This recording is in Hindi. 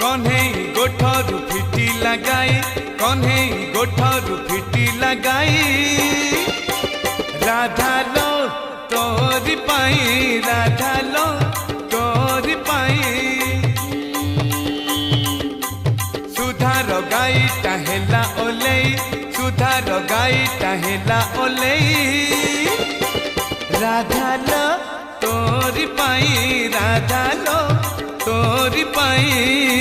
कन्हई गोठरू फिटी लगाई कन्हई गोठरू फिटी लगाई राधा लो तोरी पाई राधा लो तोरी पाई सुधार गाई टाहेला ओलेई सुधार गाई टाहेला ओलेई राधा लो तोरी पाई राधा लो तोरी पाई।